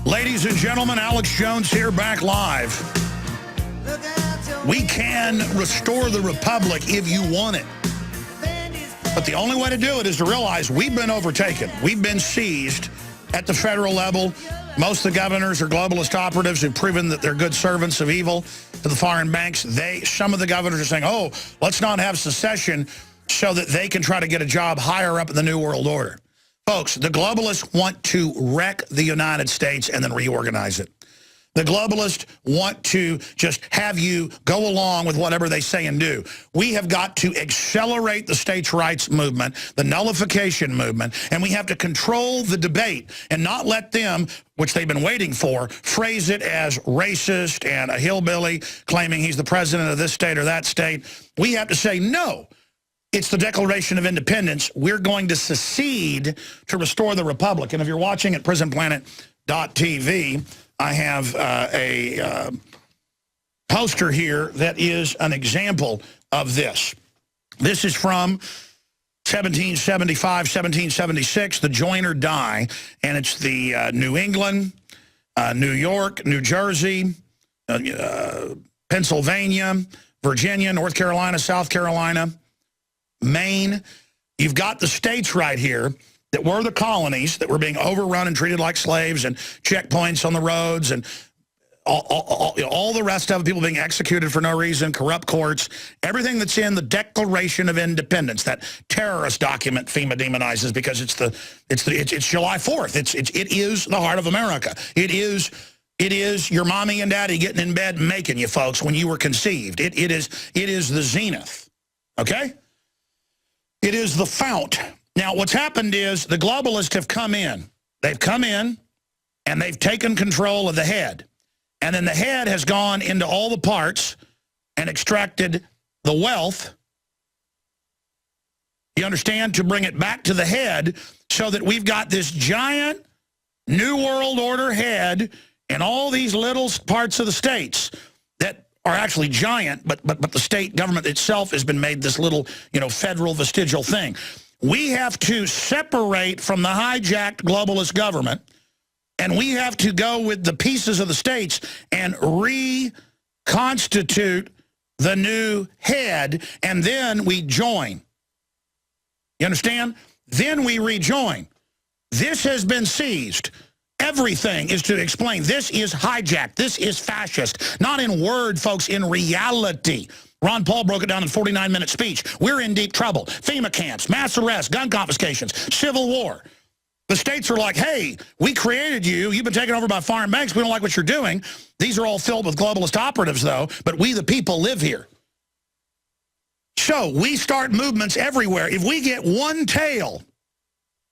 Ladies and gentlemen, Alex Jones here, back live. We can restore the republic if you want it. But the only way to do it is to realize we've been overtaken. We've been seized at the federal level. Most of the governors are globalist operatives who've proven that they're good servants of evil to the foreign banks. Some of the governors are saying, oh, let's not have secession so that they can try to get a job higher up in the New World Order. Folks, the globalists want to wreck the United States and then reorganize it. The globalists want to just have you go along with whatever they say and do. We have got to accelerate the states' rights movement, the nullification movement, and we have to control the debate and not let them, which they've been waiting for, phrase it as racist and a hillbilly claiming he's the president of this state or that state. We have to say, no, it's the Declaration of Independence. We're going to secede to restore the republic. And if you're watching at prisonplanet.tv, I have a poster here that is an example of this. This is from 1775, 1776, the Join or Die, and it's the New England, New York, New Jersey, Pennsylvania, Virginia, North Carolina, South Carolina, Maine. You've got the states right here that were the colonies that were being overrun and treated like slaves, and checkpoints on the roads, and all the rest of it, people being executed for no reason, corrupt courts, everything that's in the Declaration of Independence, that terrorist document FEMA demonizes because it's July 4th. It is the heart of America. It is your mommy and daddy getting in bed and making you folks when you were conceived. It is the zenith. Okay? It is the fount. Now, what's happened is the globalists have come in. They've come in, and they've taken control of the head. And then the head has gone into all the parts and extracted the wealth, you understand, to bring it back to the head so that we've got this giant New World Order head and all these little parts of the states that are actually giant, but the state government itself has been made this little, federal vestigial thing. We have to separate from the hijacked globalist government, and we have to go with the pieces of the states and reconstitute the new head, and then we join. You understand? Then we rejoin. This has been seized. Everything is to explain. This is hijacked. This is fascist. Not in word, folks, in reality. Ron Paul broke it down in a 49-minute speech. We're in deep trouble. FEMA camps, mass arrests, gun confiscations, civil war. The states are like, hey, we created you. You've been taken over by foreign banks. We don't like what you're doing. These are all filled with globalist operatives, though, but we the people live here. So we start movements everywhere. If we get one tail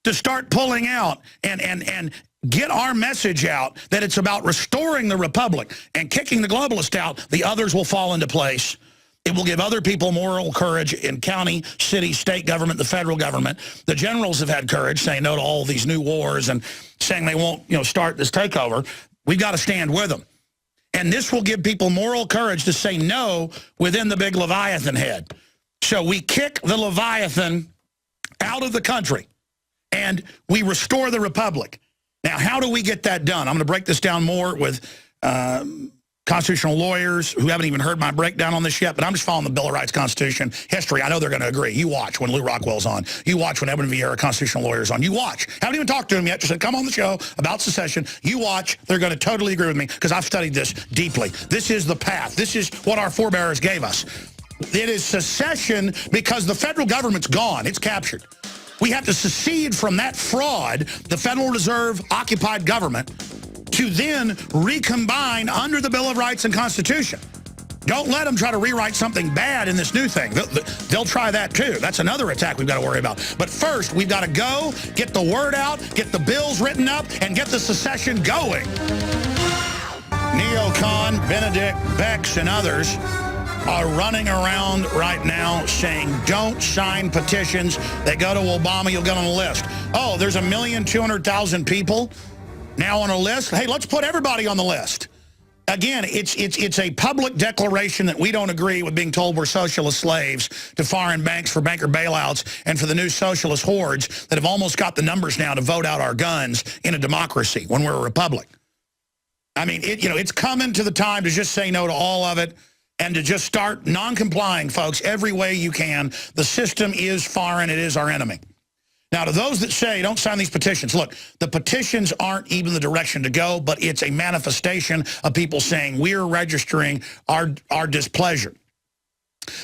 to start pulling out and get our message out that it's about restoring the republic and kicking the globalist out, the others will fall into place. It will give other people moral courage in county, city, state government, the federal government. The generals have had courage, saying no to all these new wars and saying they won't, start this takeover. We've got to stand with them. And this will give people moral courage to say no within the big Leviathan head. So we kick the Leviathan out of the country, and we restore the republic. Now, how do we get that done? I'm going to break this down more with constitutional lawyers who haven't even heard my breakdown on this yet, but I'm just following the Bill of Rights, Constitution, history. I know they're going to agree. You watch when Lou Rockwell's on. You watch when Edwin Viera, constitutional lawyer's on. You watch. Haven't even talked to him yet. Just said, come on the show about secession. You watch. They're going to totally agree with me because I've studied this deeply. This is the path. This is what our forebears gave us. It is secession because the federal government's gone. It's captured. We have to secede from that fraud, the Federal Reserve occupied government, to then recombine under the Bill of Rights and Constitution. Don't let them try to rewrite something bad in this new thing. They'll try that too. That's another attack we've got to worry about. But first, we've got to go, get the word out, get the bills written up, and get the secession going. Neocon, Benedict, Bex, and others are running around right now saying, don't sign petitions. They go to Obama, you'll get on the list. Oh, there's 1,200,000 people now on a list. Hey, let's put everybody on the list. Again, it's a public declaration that we don't agree with being told we're socialist slaves to foreign banks for banker bailouts and for the new socialist hordes that have almost got the numbers now to vote out our guns in a democracy when we're a republic. I mean, it's coming to the time to just say no to all of it and to just start non-complying, folks, every way you can. The system is foreign. It is our enemy. Now, to those that say, don't sign these petitions, look, the petitions aren't even the direction to go, but it's a manifestation of people saying we're registering our displeasure.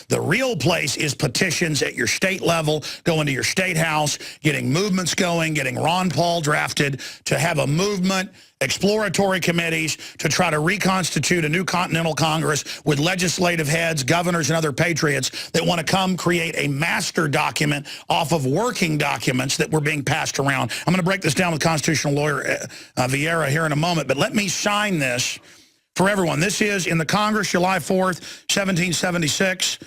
The real place is petitions at your state level, going to your state house, getting movements going, getting Ron Paul drafted, to have a movement, exploratory committees, to try to reconstitute a new Continental Congress with legislative heads, governors, and other patriots that want to come create a master document off of working documents that were being passed around. I'm going to break this down with constitutional lawyer Viera here in a moment, but let me sign this for everyone. This is in the Congress, July 4th, 1776,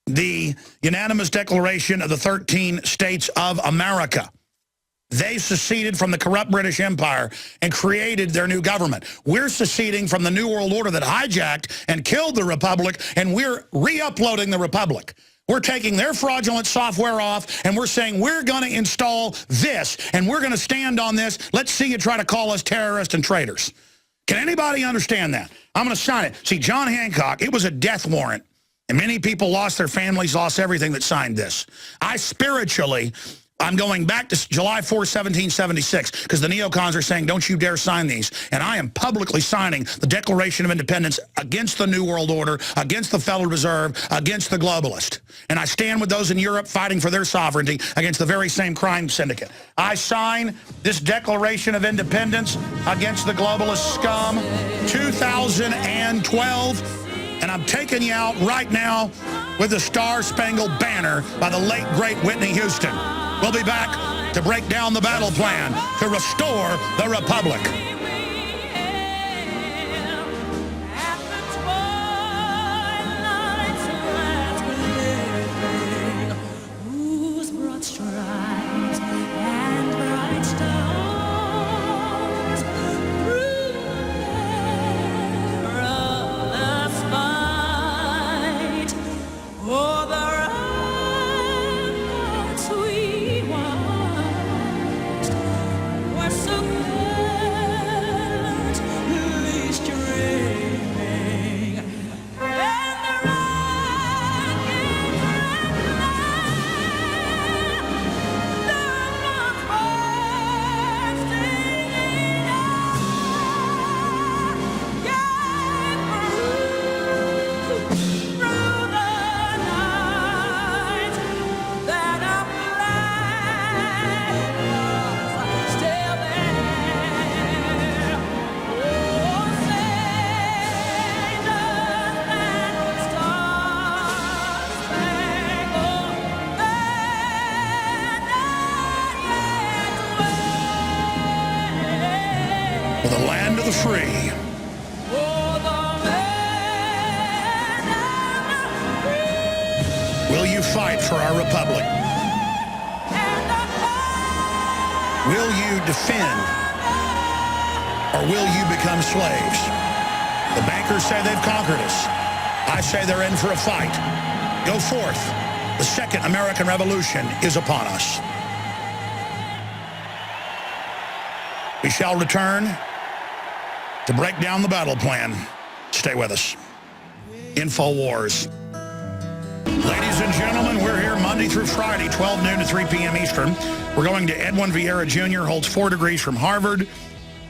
the unanimous declaration of the 13 states of America. They seceded from the corrupt British Empire and created their new government. We're seceding from the New World Order that hijacked and killed the Republic, and we're re-uploading the Republic. We're taking their fraudulent software off, and we're saying we're going to install this, and we're going to stand on this. Let's see you try to call us terrorists and traitors. Can anybody understand that? I'm going to sign it. See, John Hancock, it was a death warrant. And many people lost their families, lost everything that signed this. I'm going back to July 4, 1776, because the neocons are saying, don't you dare sign these. And I am publicly signing the Declaration of Independence against the New World Order, against the Federal Reserve, against the globalist. And I stand with those in Europe fighting for their sovereignty against the very same crime syndicate. I sign this Declaration of Independence against the globalist scum, 2012. And I'm taking you out right now with the Star-Spangled Banner by the late, great Whitney Houston. We'll be back to break down the battle plan to restore the Republic. The land of the free. Will you fight for our republic? Will you defend, or will you become slaves? The bankers say they've conquered us. I say they're in for a fight. Go forth. The second American Revolution is upon us. We shall return to break down the battle plan. Stay with us. InfoWars. Ladies and gentlemen, we're here Monday through Friday, 12 noon to 3 p.m. Eastern. We're going to Edwin Viera Jr., holds 4 degrees from Harvard,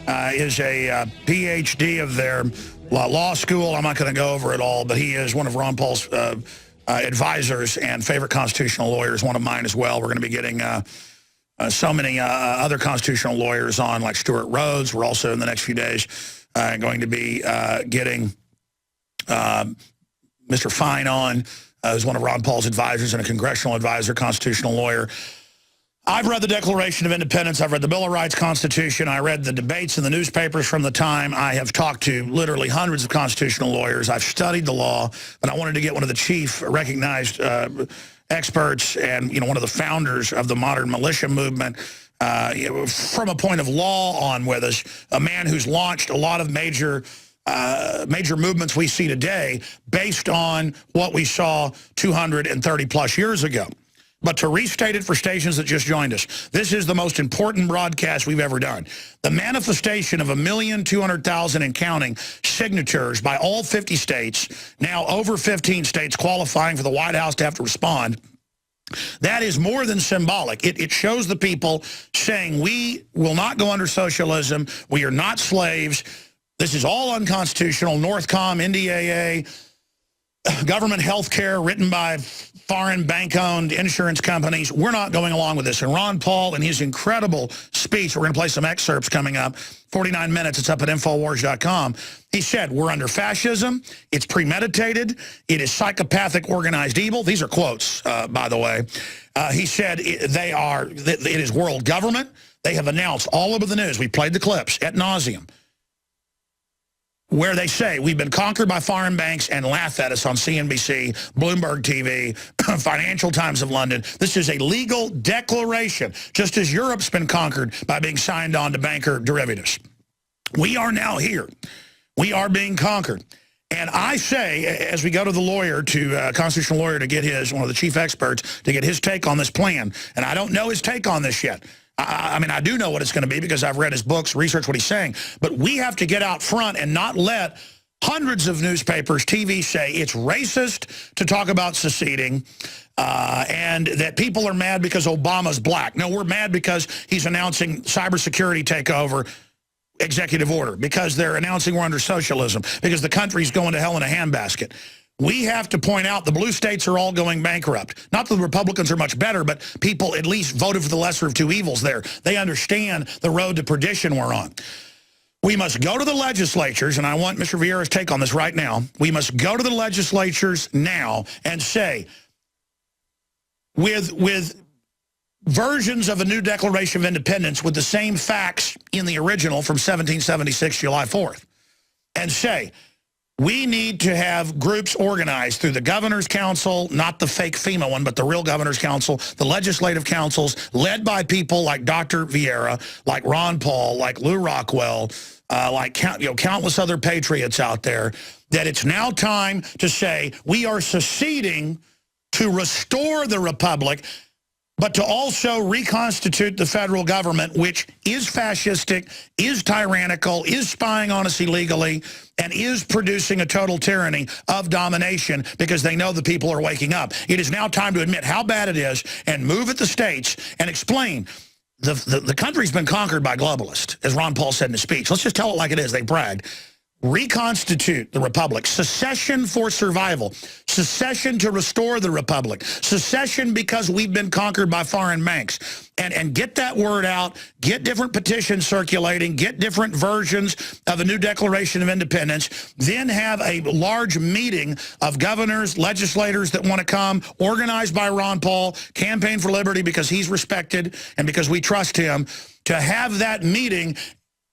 is a Ph.D. of their law school. I'm not going to go over it all, but he is one of Ron Paul's advisors and favorite constitutional lawyers, one of mine as well. We're going to be getting so many other constitutional lawyers on, like Stuart Rhodes. We're also, in the next few days, going to be getting Mr. Fine on, who's one of Ron Paul's advisors and a congressional advisor, constitutional lawyer. I've read the Declaration of Independence. I've read the Bill of Rights, Constitution. I read the debates in the newspapers from the time. I have talked to literally hundreds of constitutional lawyers. I've studied the law, but I wanted to get one of the chief recognized experts and, one of the founders of the modern militia movement from a point of law on with us, a man who's launched a lot of major movements we see today based on what we saw 230 plus years ago. But to restate it for stations that just joined us, this is the most important broadcast we've ever done. The manifestation of 1,200,000 and counting signatures by all 50 states, now over 15 states qualifying for the White House to have to respond. That is more than symbolic. It shows the people saying we will not go under socialism. We are not slaves. This is all unconstitutional. Northcom, NDAA, government health care written by foreign bank-owned insurance companies. We're not going along with this. And Ron Paul, in his incredible speech, we're going to play some excerpts coming up, 49 minutes, it's up at Infowars.com. He said, we're under fascism, it's premeditated, it is psychopathic organized evil. These are quotes, by the way. He said it is world government. They have announced all over the news, we played the clips ad nauseum, where they say we've been conquered by foreign banks and laugh at us on CNBC, Bloomberg TV, Financial Times of London. This is a legal declaration, just as Europe's been conquered by being signed on to banker derivatives. We are now here. We are being conquered. And I say, as we go to the lawyer, to constitutional lawyer, to get one of the chief experts, to get his take on this plan, and I don't know his take on this yet. I mean, I do know what it's going to be because I've read his books, researched what he's saying. But we have to get out front and not let hundreds of newspapers, TV say it's racist to talk about seceding and that people are mad because Obama's black. No, we're mad because he's announcing cybersecurity takeover executive order, because they're announcing we're under socialism, because the country's going to hell in a handbasket. We have to point out the blue states are all going bankrupt. Not that the Republicans are much better, but people at least voted for the lesser of two evils there. They understand the road to perdition we're on. We must go to the legislatures, and I want Mr. Viera's take on this right now. We must go to the legislatures now and say, with versions of a new Declaration of Independence with the same facts in the original from 1776, July 4th, and say, we need to have groups organized through the Governor's Council, not the fake FEMA one, but the real Governor's Council, the legislative councils, led by people like Dr. Viera, like Ron Paul, like Lou Rockwell, like countless other patriots out there, that it's now time to say we are seceding to restore the republic, but to also reconstitute the federal government, which is fascistic, is tyrannical, is spying on us illegally, and is producing a total tyranny of domination because they know the people are waking up. It is now time to admit how bad it is and move at the states and explain. The country's been conquered by globalists, as Ron Paul said in his speech. Let's just tell it like it is. They bragged. Reconstitute the republic. Secession for survival. Secession to restore the republic. Secession because we've been conquered by foreign banks. And get that word out. Get different petitions circulating. Get different versions of a new Declaration of Independence. Then have a large meeting of governors, legislators that want to come, organized by Ron Paul, Campaign for Liberty because he's respected and because we trust him, to have that meeting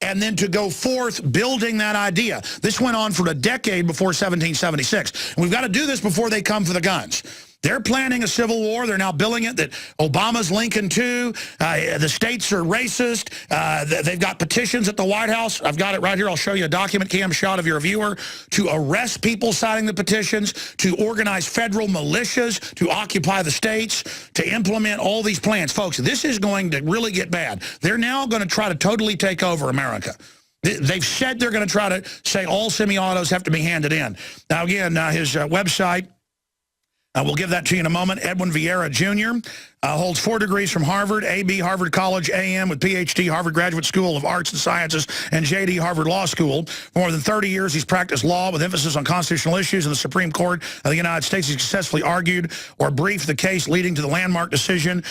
and then to go forth building that idea. This went on for a decade before 1776. And we've got to do this before they come for the guns. They're planning a civil war. They're now billing it that Obama's Lincoln too. The states are racist. They've got petitions at the White House. I've got it right here. I'll show you a document cam shot of your viewer to arrest people signing the petitions, to organize federal militias, to occupy the states, to implement all these plans. Folks, this is going to really get bad. They're now going to try to totally take over America. They've said they're going to try to say all semi-autos have to be handed in. Now, again, his website, we'll give that to you in a moment. Edwin Viera, Jr. Holds 4 degrees from Harvard, AB, Harvard College, AM with PhD, Harvard Graduate School of Arts and Sciences, and JD, Harvard Law School. For more than 30 years, he's practiced law with emphasis on constitutional issues in the Supreme Court of the United States. He successfully argued or briefed the case leading to the landmark decision,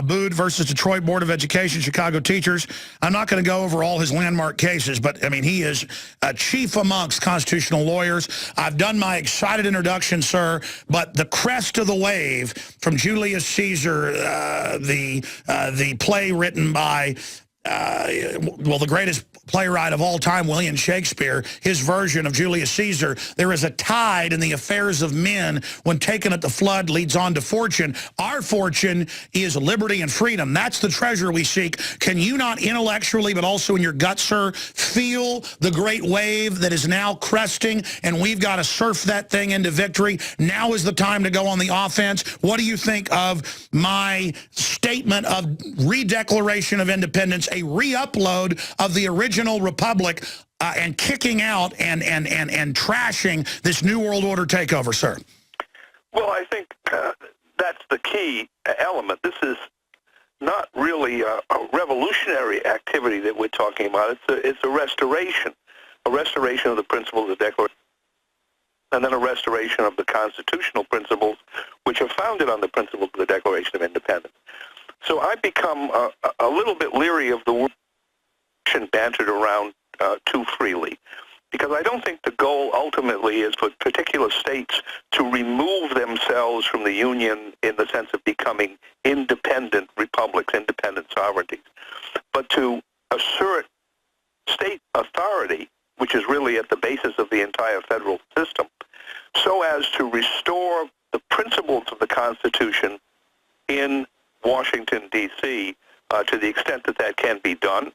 Bood versus Detroit Board of Education, Chicago teachers. I'm not going to go over all his landmark cases, but, I mean, he is a chief amongst constitutional lawyers. I've done my excited introduction, sir, but the crest of the wave from Julius Caesar, the play written by, well, the greatest playwright of all time, William Shakespeare, his version of Julius Caesar, there is a tide in the affairs of men when taken at the flood leads on to fortune. Our fortune is liberty and freedom. That's the treasure we seek. Can you not intellectually, but also in your gut, sir, feel the great wave that is now cresting, and we've got to surf that thing into victory? Now is the time to go on the offense. What do you think of my statement of redeclaration of independence, a re-upload of the original republic, and kicking out and trashing this New World Order takeover, sir? Well, I think that's the key element. This is not really a revolutionary activity that we're talking about. It's a restoration of the principles of the Declaration, and then a restoration of the constitutional principles, which are founded on the principles of the Declaration of Independence. So I've become a little bit leery of the word bantered around too freely, because I don't think the goal ultimately is for particular states to remove themselves from the Union in the sense of becoming independent republics, independent sovereignties, but to assert state authority, which is really at the basis of the entire federal system, so as to restore the principles of the Constitution in Washington, D.C., to the extent that that can be done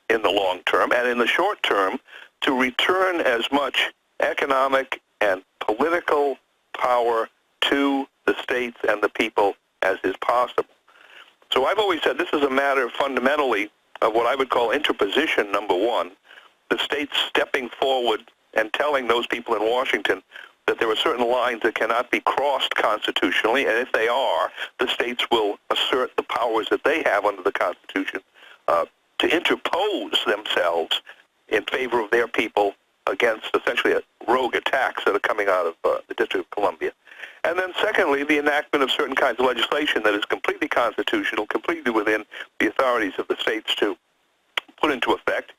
in the long term, and in the short term, to return as much economic and political power to the states and the people as is possible. So I've always said this is a matter fundamentally of what I would call interposition, number one, the states stepping forward and telling those people in Washington that there are certain lines that cannot be crossed constitutionally, and if they are, the states will assert the powers that they have under the Constitution to interpose themselves in favor of their people against essentially rogue attacks that are coming out of the District of Columbia. And then secondly, the enactment of certain kinds of legislation that is completely constitutional, completely within the authorities of the states to put into effect.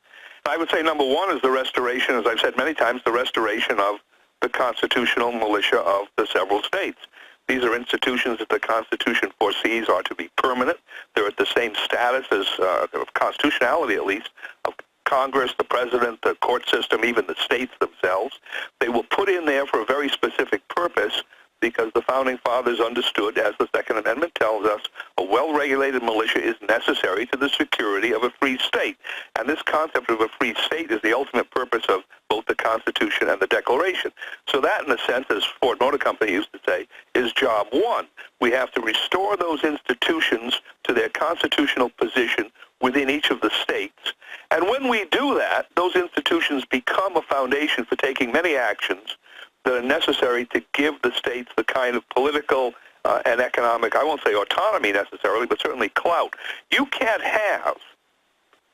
I would say number one is the restoration, as I've said many times, the restoration of the constitutional militia of the several states. These are institutions that the Constitution foresees are to be permanent. They're at the same status as, of constitutionality at least, of Congress, the President, the court system, even the states themselves. They were put in there for a very specific purpose because the Founding Fathers understood, as the Second Amendment tells us, a well-regulated militia is necessary to the security of a free state. And this concept of a free state is the ultimate purpose of both the Constitution and the Declaration. So that, in a sense, as Ford Motor Company used to say, is job one. We have to restore those institutions to their constitutional position within each of the states. And when we do that, those institutions become a foundation for taking many actions that are necessary to give the states the kind of political and economic, I won't say autonomy necessarily, but certainly clout. You can't have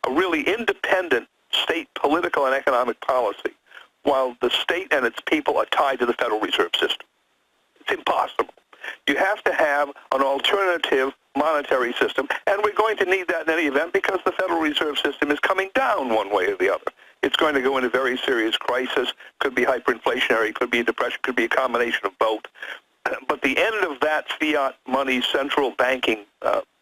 a really independent state political and economic policy while the state and its people are tied to the Federal Reserve System. It's impossible. You have to have an alternative monetary system, and we're going to need that in any event because the Federal Reserve System is coming down one way or the other. It's going to go into very serious crisis, could be hyperinflationary, could be a depression, could be a combination of both. But the end of that fiat money central banking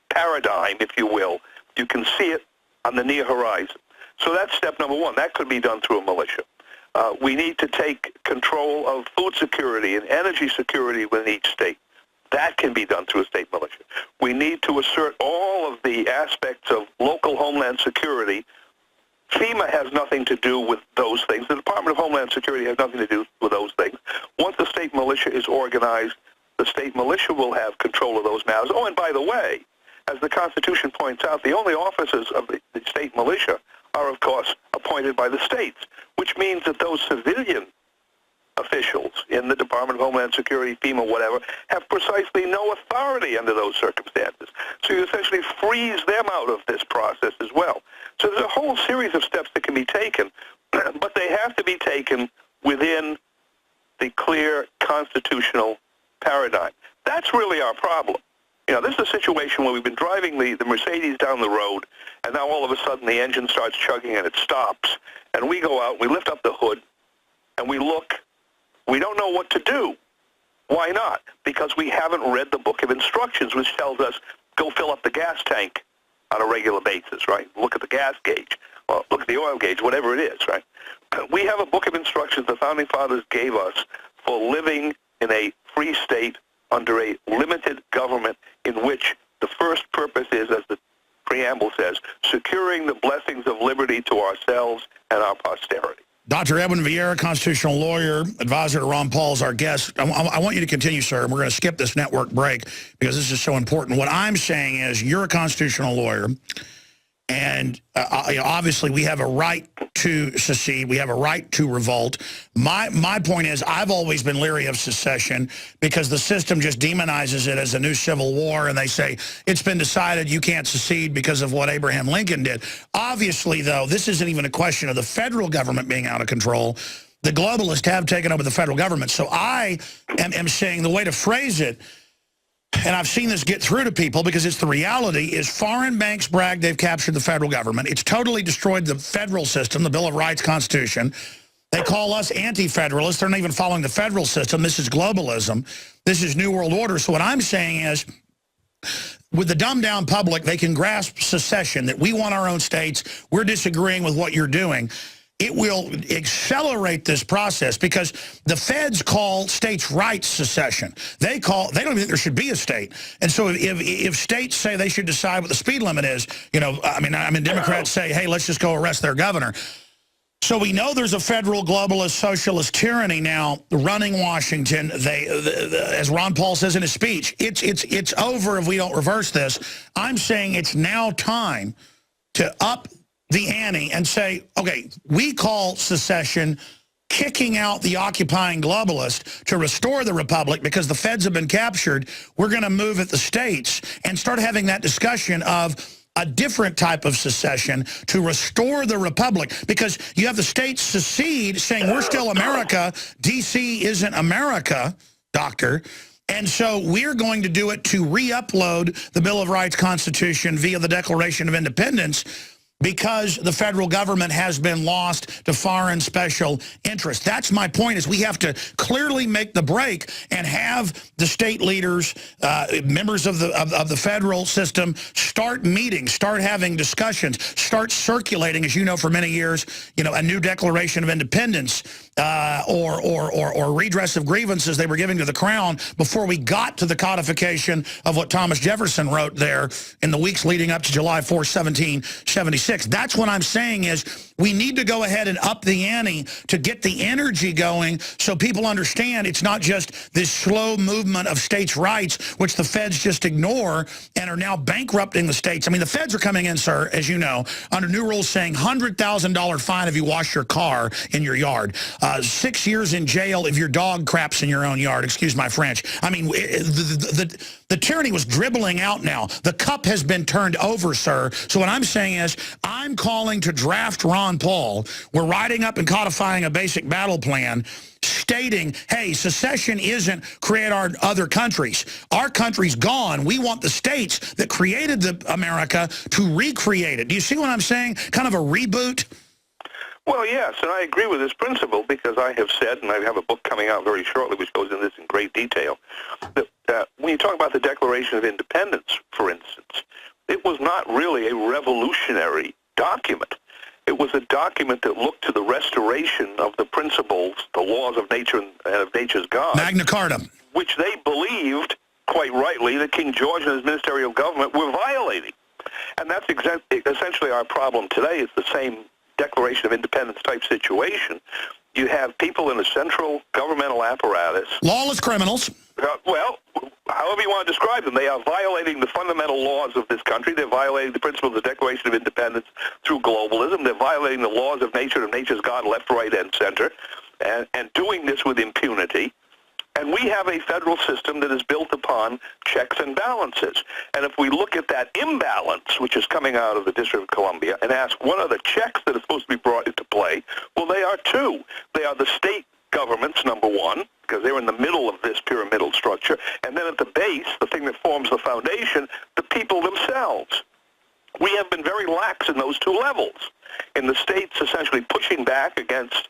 paradigm, if you will, you can see it on the near horizon. So that's step number one. That could be done through a militia. We need to take control of food security and energy security within each state. That can be done through a state militia. We need to assert all of the aspects of local homeland security. FEMA has nothing to do with those things. The Department of Homeland Security has nothing to do with those things. Once the state militia is organized, the state militia will have control of those matters. Oh, and by the way, as the Constitution points out, the only officers of the state militia are, of course, appointed by the states, which means that those civilian officials in the Department of Homeland Security, FEMA, whatever, have precisely no authority under those circumstances. So you essentially freeze them out of this process as well. So there's a whole series of steps that can be taken, but they have to be taken within the clear constitutional paradigm. That's really our problem. You know, this is a situation where we've been driving the Mercedes down the road, and now all of a sudden the engine starts chugging and it stops. And we go out, we lift up the hood, and we look. We don't know what to do. Why not? Because we haven't read the book of instructions, which tells us, go fill up the gas tank on a regular basis, right? Look at the gas gauge. well, look at the oil gauge, whatever it is, right? We have a book of instructions the Founding Fathers gave us for living in a free state under a limited government in which the first purpose is, as the preamble says, securing the blessings of liberty to ourselves and our posterity. Dr. Edwin Viera, constitutional lawyer, advisor to Ron Paul, is our guest. I want you to continue, sir. We're going to skip this network break because this is so important. What I'm saying is you're a constitutional lawyer, and obviously we have a right to secede. We have a right to revolt. My point is I've always been leery of secession because the system just demonizes it as a new civil war, and they say it's been decided you can't secede because of what Abraham Lincoln did. Obviously, though, this isn't even a question of the federal government being out of control. The globalists have taken over the federal government. So I am saying the way to phrase it, and I've seen this get through to people because it's the reality, is foreign banks brag they've captured the federal government. It's totally destroyed the federal system, the Bill of Rights, Constitution. They call us anti-federalists. They're not even following the federal system. This is globalism. This is New World Order. So what I'm saying is, with the dumbed-down public, they can grasp secession, that we want our own states, we're disagreeing with what you're doing. It will accelerate this process because the feds call states' rights secession. They don't even think there should be a state. And so if states say they should decide what the speed limit is, Democrats say, hey, let's just go arrest their governor. So we know there's a federal globalist socialist tyranny now running Washington. As Ron Paul says in his speech, it's over if we don't reverse this. I'm saying it's now time to up the ante and say, okay, we call secession kicking out the occupying globalist to restore the republic because the feds have been captured. We're going to move at the states and start having that discussion of a different type of secession to restore the republic, because you have the states secede saying we're still America, D.C. isn't America, doctor. And so we're going to do it to re-upload the Bill of Rights Constitution via the Declaration of Independence, because the federal government has been lost to foreign special interests. That's my point, is we have to clearly make the break and have the state leaders, members of the federal system, start meeting, start having discussions, start circulating, as you know, for many years, a new Declaration of Independence or redress of grievances they were giving to the Crown before we got to the codification of what Thomas Jefferson wrote there in the weeks leading up to July 4, 1776. That's what I'm saying is we need to go ahead and up the ante to get the energy going so people understand it's not just this slow movement of states' rights, which the feds just ignore and are now bankrupting the states. I mean, the feds are coming in, sir, as you know, under new rules saying $100,000 fine if you wash your car in your yard, 6 years in jail if your dog craps in your own yard. Excuse my French. I mean, the tyranny was dribbling out now. The cup has been turned over, sir. So what I'm saying is I'm calling to draft Ron Paul. We're writing up and codifying a basic battle plan stating, hey, secession isn't create our other countries. Our country's gone. We want the states that created America to recreate it. Do you see what I'm saying? Kind of a reboot? Well, yes, and I agree with this principle because I have said, and I have a book coming out very shortly which goes into this in great detail, that when you talk about the Declaration of Independence, for instance, it was not really a revolutionary document. It was a document that looked to the restoration of the principles, the laws of nature and of nature's God. Magna Carta. Which they believed, quite rightly, that King George and his ministerial government were violating. And that's essentially our problem today. It's the same Declaration of Independence type situation. You have people in a central governmental apparatus. Lawless criminals. Well, however you want to describe them, they are violating the fundamental laws of this country. They're violating the principles of the Declaration of Independence through globalism. They're violating the laws of nature and nature's God, left, right, and center, and doing this with impunity. And we have a federal system that is built upon checks and balances. And if we look at that imbalance, which is coming out of the District of Columbia, and ask what are the checks that are supposed to be brought into play, well, they are two. They are the state governments, number one, because they're in the middle of this pyramidal structure. And then at the base, the thing that forms the foundation, the people themselves. We have been very lax in those two levels. In the states essentially pushing back against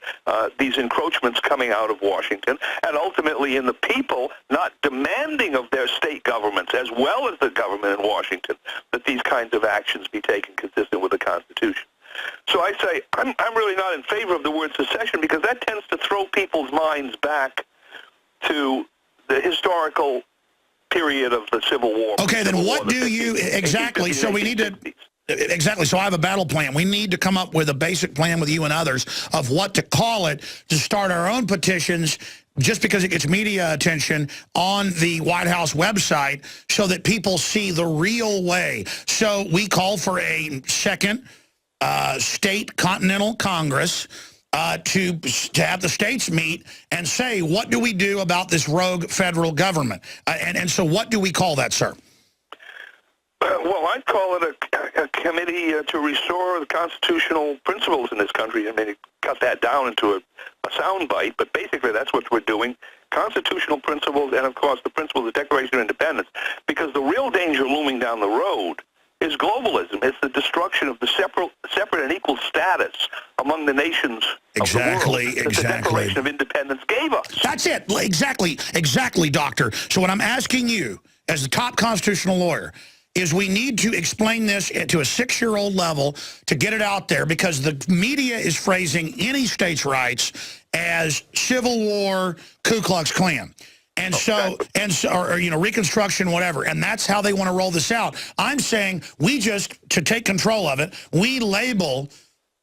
these encroachments coming out of Washington, and ultimately in the people not demanding of their state governments, as well as the government in Washington, that these kinds of actions be taken consistent with the Constitution. So I say I'm really not in favor of the word secession because that tends to throw people's minds back to the historical period of the Civil War. Okay, then what do you exactly? So we need to exactly. So I have a battle plan. We need to come up with a basic plan with you and others of what to call it to start our own petitions. Just because it gets media attention on the White House website so that people see the real way. So we call for a second state continental Congress to have the states meet and say, what do we do about this rogue federal government? And so what do we call that, sir? Well, I'd call it a committee to restore the constitutional principles in this country. I mean, cut that down into a soundbite, but basically that's what we're doing. Constitutional principles and, of course, the principle of the Declaration of Independence. Because the real danger looming down the road is globalism. It's the destruction of the separate and equal status among the nations of the world that the Declaration of Independence gave us. That's it. Exactly, Doctor. So what I'm asking you, as the top constitutional lawyer, is we need to explain this to a 6-year-old level to get it out there because the media is phrasing any states' rights as Civil War, Ku Klux Klan. And so, or you know, Reconstruction, whatever. And that's how they want to roll this out. I'm saying we just, to take control of it, we label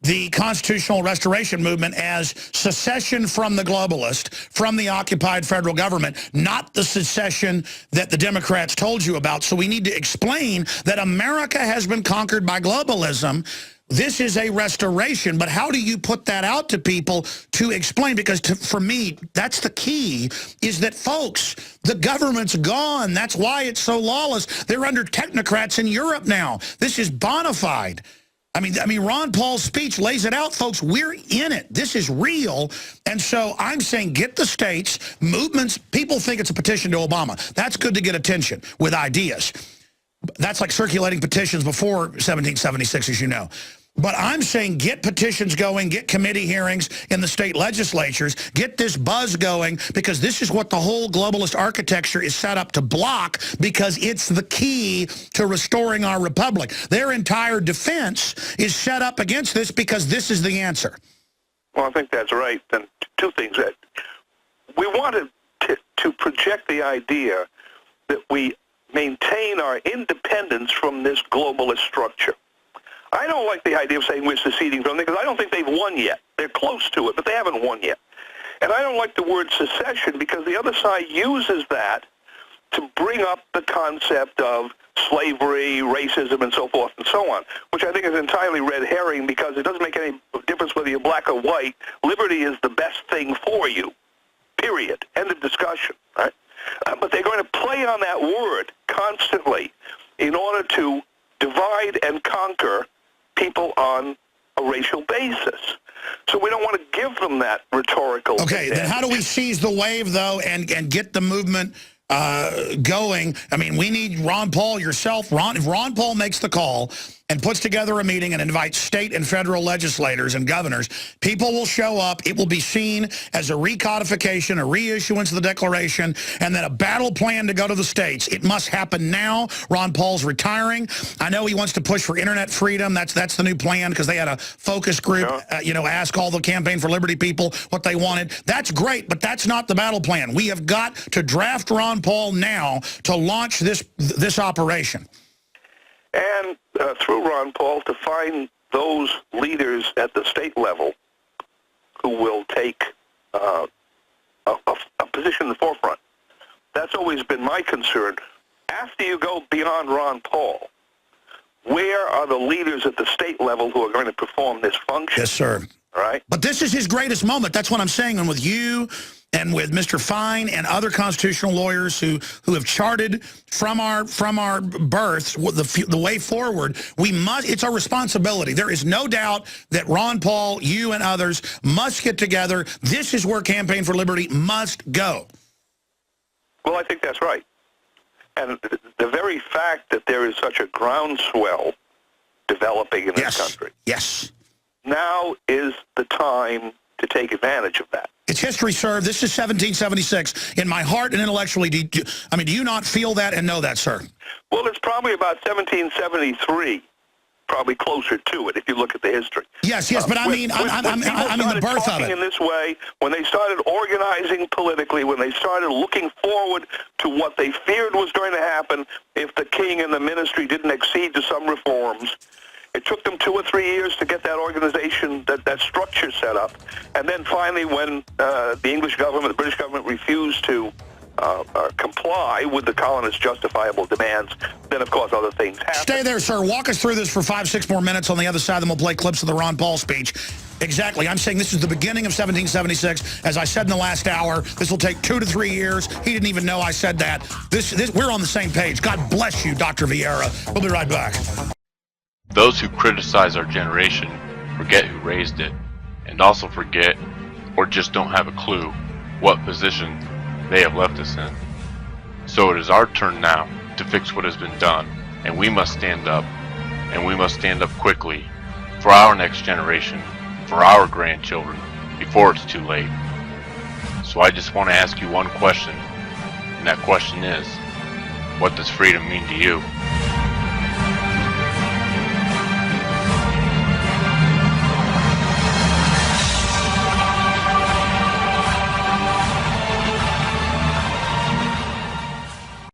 the constitutional restoration movement as secession from the globalist, from the occupied federal government, not the secession that the Democrats told you about. So we need to explain that America has been conquered by globalism. This is a restoration, but how do you put that out to people to explain? Because for me, that's the key, is that, folks, the government's gone. That's why it's so lawless. They're under technocrats in Europe now. This is bona fide. I mean, Ron Paul's speech lays it out, folks. We're in it. This is real. And so I'm saying get the states, movements. People think it's a petition to Obama. That's good to get attention with ideas. That's like circulating petitions before 1776, as you know. But I'm saying get petitions going, get committee hearings in the state legislatures, get this buzz going, because this is what the whole globalist architecture is set up to block, because it's the key to restoring our republic. Their entire defense is set up against this because this is the answer. Well, I think that's right. And two things. That we wanted to project the idea that we maintain our independence from this globalist structure. I don't like the idea of saying we're seceding from them because I don't think they've won yet. They're close to it, but they haven't won yet. And I don't like the word secession because the other side uses that to bring up the concept of slavery, racism, and so forth and so on, which I think is entirely red herring because it doesn't make any difference whether you're black or white. Liberty is the best thing for you, period. End of discussion. Right? But they're going to play on that word constantly in order to divide and conquer people on a racial basis. So we don't want to give them that rhetorical advantage. Then how do we seize the wave, though, and get the movement going? I mean, we need Ron Paul, yourself. If Ron Paul makes the call and puts together a meeting and invites state and federal legislators and governors, people will show up. It will be seen as a recodification, a reissuance of the Declaration, and then a battle plan to go to the states. It must happen now. Ron Paul's retiring. I know he wants to push for internet freedom. That's the new plan because they had a focus group, ask all the Campaign for Liberty people what they wanted. That's great, but that's not the battle plan. We have got to draft Ron Paul now to launch this operation. And through Ron Paul to find those leaders at the state level who will take a position in the forefront. That's always been my concern. After you go beyond Ron Paul, where are the leaders at the state level who are going to perform this function? Yes, sir. All right. But this is his greatest moment. That's what I'm saying. And with you and with Mr. Fine and other constitutional lawyers who have charted from our births the way forward, it's our responsibility. There is no doubt that Ron Paul, you and others must get together. This is where Campaign for Liberty must go. Well, I think that's right. And the very fact that there is such a groundswell developing in this country. Yes. Now is the time to take advantage of that. It's history, sir. This is 1776. In my heart and intellectually, do you not feel that and know that, sir? Well, it's probably about 1773 probably closer to it if you look at the history. Yes, but I mean the birth of it. In this way, when they started organizing politically, when they started looking forward to what they feared was going to happen if the king and the ministry didn't accede to some reforms, it took them 2 or 3 years to get that organization, that structure set up. And then finally, when the English government, the British government refused to comply with the colonists' justifiable demands, then, of course, other things happened. Stay there, sir. Walk us through this for 5-6 more minutes. On the other side, then we'll play clips of the Ron Paul speech. Exactly. I'm saying this is the beginning of 1776. As I said in the last hour, this will take 2 to 3 years. He didn't even know I said that. We're on the same page. God bless you, Dr. Viera. We'll be right back. Those who criticize our generation forget who raised it, and also forget, or just don't have a clue, what position they have left us in. So it is our turn now to fix what has been done, and we must stand up, and we must stand up quickly for our next generation, for our grandchildren, before it's too late. So I just want to ask you one question, and that question is, what does freedom mean to you?